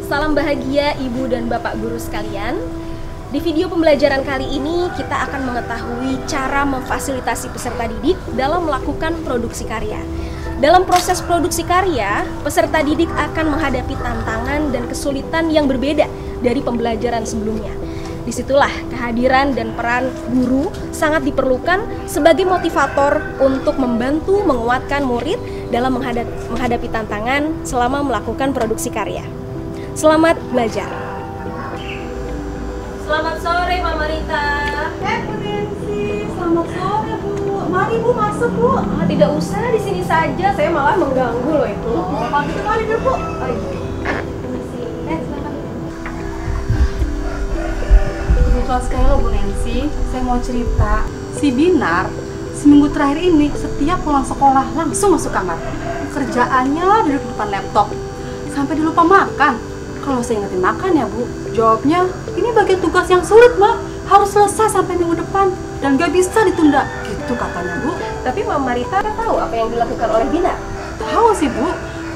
Salam bahagia Ibu dan Bapak guru sekalian. Di video pembelajaran kali ini kita akan mengetahui cara memfasilitasi peserta didik dalam melakukan produksi karya. Dalam proses produksi karya, peserta didik akan menghadapi tantangan dan kesulitan yang berbeda dari pembelajaran sebelumnya. Disitulah kehadiran dan peran guru sangat diperlukan sebagai motivator untuk membantu menguatkan murid dalam menghadapi tantangan selama melakukan produksi karya. Selamat belajar. Selamat sore, Mama Rita. Bu Nancy, selamat sore Bu. Mari Bu masuk Bu. Tidak usah, di sini saja. Saya malah mengganggu loh itu. Kalau gitu mari dulu Bu. Kebetulan sekali loh Bu Nancy, saya mau cerita. Si Binar seminggu terakhir ini setiap pulang sekolah langsung masuk kamar. Kerjaannya duduk di depan laptop sampai dia lupa makan. Kalau saya ingetin makan ya Bu, jawabnya ini bagian tugas yang sulit Mbak, harus selesai sampai minggu depan dan gak bisa ditunda, gitu katanya Bu. Tapi Mama Rita tahu apa yang dilakukan oleh Binar? Tahu sih Bu,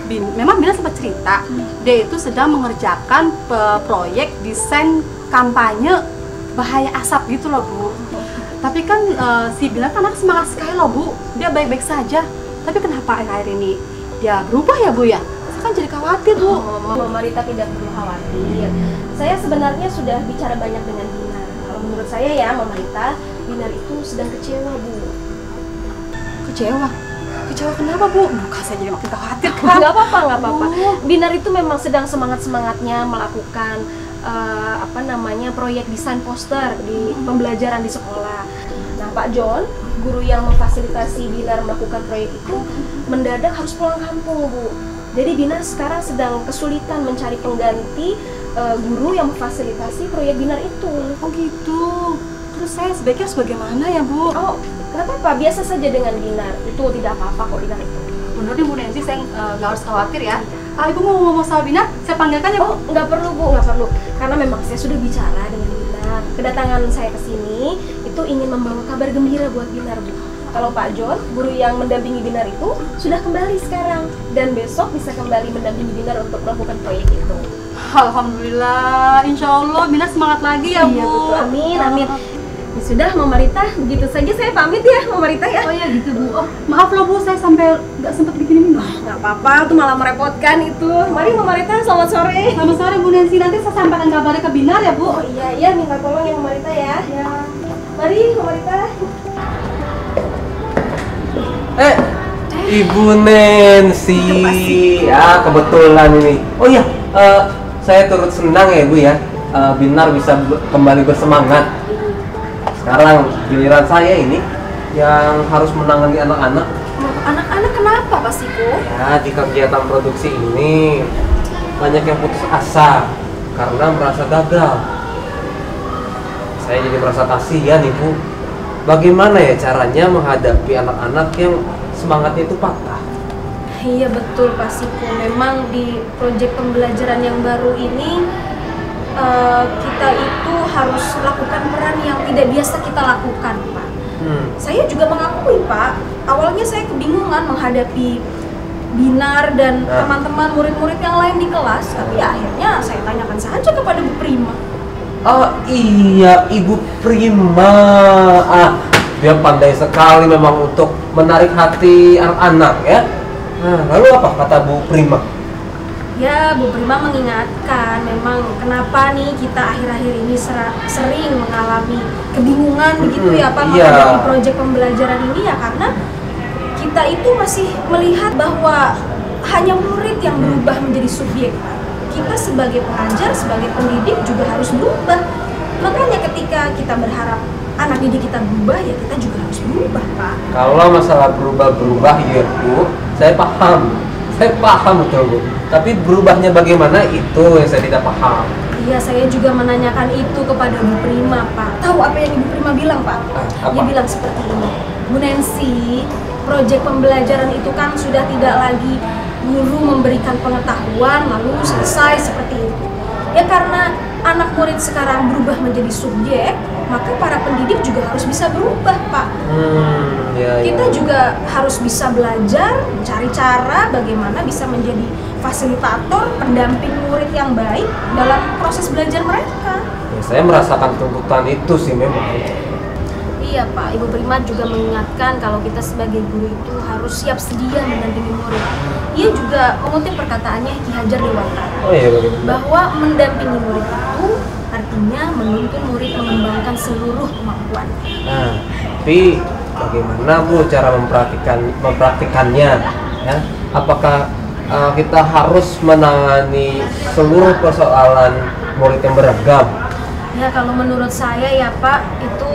memang Binar sempat cerita, dia itu sedang mengerjakan proyek desain kampanye bahaya asap gitu loh Bu. Tapi kan si Binar kan anak semangat sekali loh Bu, dia baik-baik saja. Tapi kenapa akhir-akhir ini dia berubah ya Bu ya? Saya kan jadi khawatir Bu. Mama Rita tidak perlu khawatir. Saya sebenarnya sudah bicara banyak dengan Binar. Kalau menurut saya ya Mama Rita, Binar itu sedang kecewa Bu. Kecewa? Kecewa kenapa Bu? Bukan saya jadi makin khawatir kan? Nggak apa-apa. Binar itu memang sedang semangat-semangatnya melakukan proyek desain poster di pembelajaran di sekolah. Nah Pak John, guru yang memfasilitasi Binar melakukan proyek itu mendadak harus pulang kampung Bu. Jadi Binar sekarang sedang kesulitan mencari pengganti guru yang memfasilitasi proyek Binar itu. Oh gitu. Terus saya sebaiknya harus bagaimana ya Bu? Oh, kenapa Pak? Biasa saja dengan Binar. Itu tidak apa-apa kok Binar itu. Menurut Bu Nancy saya nggak harus khawatir ya. Ibu mau ngomong soal Binar, saya panggilkan ya Bu? Oh, nggak perlu Bu, nggak perlu. Karena memang saya sudah bicara dengan Binar. Kedatangan saya ke sini itu ingin membawa kabar gembira buat Binar Bu. Kalau Pak John, guru yang mendampingi Binar itu sudah kembali sekarang dan besok bisa kembali mendampingi Binar untuk melakukan proyek itu. Alhamdulillah, insya Allah Binar semangat lagi ya Bu. Iya betul, amin. Ya sudah Mama Rita, begitu saja saya pamit ya Mama Rita ya. Oh ya gitu Bu. Oh maaf loh Bu, saya sampai nggak sempat bikin minum. Nggak apa-apa, tuh malah merepotkan itu. Mari Mama Rita, selamat sore. Selamat sore Bu Nancy, nanti saya sampaikan kabarnya ke Binar ya Bu. Oh iya, minta tolong ya Mama Rita ya. Ya. Mari Mama Rita. Ibu Nancy, ya kebetulan ini. Oh iya, saya turut senang ya Bu ya, Binar bisa kembali bersemangat. Sekarang giliran saya ini yang harus menangani anak-anak. Anak-anak kenapa Pak Siko? Ya, di kegiatan produksi ini banyak yang putus asa karena merasa gagal. Saya jadi merasa kasihan Ibu. Bagaimana ya caranya menghadapi anak-anak yang semangatnya itu patah? Iya betul Pak Siko. Memang di proyek pembelajaran yang baru ini kita itu harus lakukan peran yang tidak biasa kita lakukan Pak. Saya juga mengakui Pak, awalnya saya kebingungan menghadapi Binar dan teman-teman murid-murid yang lain di kelas, tapi akhirnya saya tanyakan saja kepada Bu Prima. Oh iya, Ibu Prima. Dia pandai sekali memang untuk menarik hati anak-anak ya. Nah, lalu apa kata Bu Prima? Ya, Bu Prima mengingatkan memang kenapa nih kita akhir-akhir ini sering mengalami kebingungan begitu ya Pak menghadapi proyek pembelajaran ini ya karena kita itu masih melihat bahwa hanya murid yang berubah menjadi subjek. Kita sebagai pengajar, sebagai pendidik juga harus berubah. Makanya ketika kita berharap anak didik kita berubah, ya kita juga harus berubah, Pak. Kalau masalah berubah-berubah ya Bu, saya paham betul Bu. Tapi berubahnya bagaimana itu yang saya tidak paham. Iya, saya juga menanyakan itu kepada Bu Prima, Pak. Tahu apa yang Ibu Prima bilang, Pak? Apa? Dia bilang seperti ini, Bu Nancy, proyek pembelajaran itu kan sudah tidak lagi guru memberikan pengetahuan lalu selesai seperti itu. Ya karena anak murid sekarang berubah menjadi subjek, maka para pendidik juga harus bisa berubah, Pak. Kita ya. juga harus bisa belajar, cari cara bagaimana bisa menjadi fasilitator, pendamping murid yang baik dalam proses belajar mereka. Ya, saya merasakan tuntutan itu sih memang. Iya Pak, Ibu Prima juga mengingatkan kalau kita sebagai guru itu harus siap sedia mendampingi murid. Ia juga mengutip perkataannya Ki Hajar Dewantara, Oh iya, bagaimana? bahwa mendampingi murid itu artinya menuntun murid mengembangkan seluruh kemampuan. Nah, tapi bagaimana Bu cara mempraktikannya? Ya, apakah kita harus menangani seluruh persoalan murid yang beragam? Ya kalau menurut saya ya Pak, itu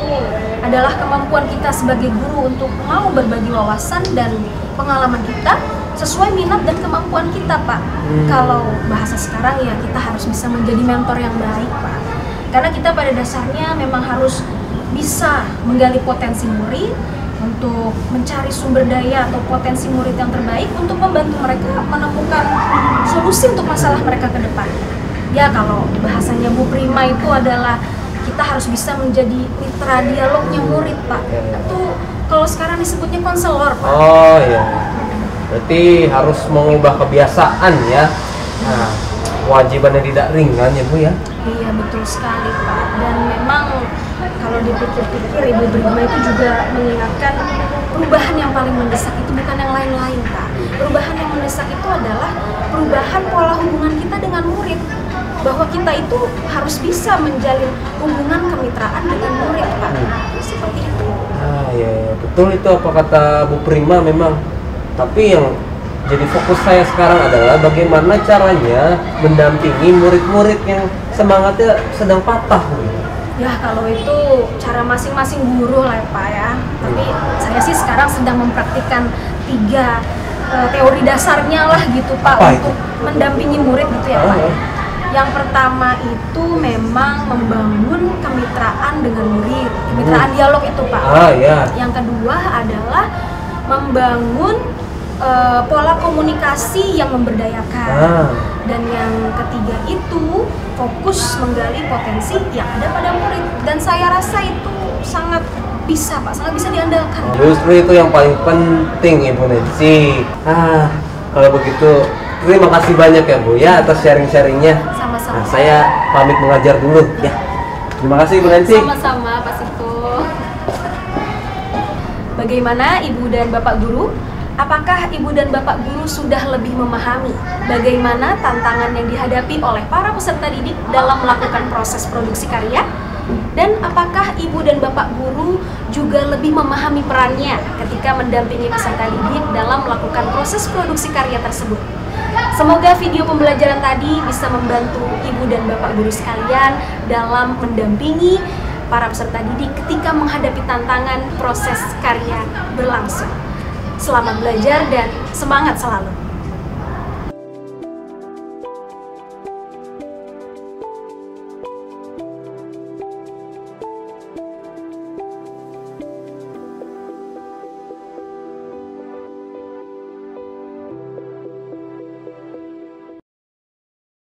adalah kemampuan kita sebagai guru untuk mau berbagi wawasan dan pengalaman kita sesuai minat dan kemampuan kita Pak. Kalau bahasa sekarang ya kita harus bisa menjadi mentor yang baik Pak. Karena kita pada dasarnya memang harus bisa menggali potensi murid untuk mencari sumber daya atau potensi murid yang terbaik untuk membantu mereka menemukan solusi untuk masalah mereka ke depan. Ya kalau bahasanya Bu Prima itu adalah kita harus bisa menjadi mitra dialognya murid Pak. Itu kalau sekarang disebutnya konselor Pak. Oh iya, berarti harus mengubah kebiasaan ya. Nah, kewajiban yang tidak ringan ya Bu ya. Iya betul sekali Pak. Dan memang kalau dipikir-pikir Ibu Prima itu juga mengingatkan perubahan yang paling mendesak itu bukan yang lain-lain Pak. Perubahan yang mendesak itu adalah perubahan pola hubungan kita dengan murid. Bahwa kita itu harus bisa menjalin hubungan kemitraan dengan murid Pak. Seperti itu. Ah ya, betul itu apa kata Bu Prima memang. Tapi yang jadi fokus saya sekarang adalah bagaimana caranya mendampingi murid-murid yang semangatnya sedang patah. Ya kalau itu cara masing-masing guru lah Pak ya. Tapi saya sih sekarang sedang mempraktikkan 3 teori dasarnya lah gitu Pak. Apa untuk itu? mendampingi murid gitu ya Pak. Yang pertama itu memang membangun kemitraan dengan murid, kemitraan dialog itu Pak. Ya. Yang kedua adalah membangun pola komunikasi yang memberdayakan. Dan yang ketiga itu fokus menggali potensi yang ada pada murid. Dan saya rasa itu sangat bisa Pak, sangat bisa diandalkan. Justru itu yang paling penting Ibu Nancy. Kalau begitu terima kasih banyak ya Bu ya atas sharing-sharingnya. Sama-sama. Nah, saya pamit mengajar dulu ya. Terima kasih Ibu Nancy. Sama-sama Pak Sito. Bagaimana Ibu dan Bapak Guru? Apakah Ibu dan Bapak Guru sudah lebih memahami bagaimana tantangan yang dihadapi oleh para peserta didik dalam melakukan proses produksi karya? Dan apakah Ibu dan Bapak Guru juga lebih memahami perannya ketika mendampingi peserta didik dalam melakukan proses produksi karya tersebut? Semoga video pembelajaran tadi bisa membantu Ibu dan Bapak Guru sekalian dalam mendampingi para peserta didik ketika menghadapi tantangan proses karya berlangsung. Selamat belajar dan semangat selalu!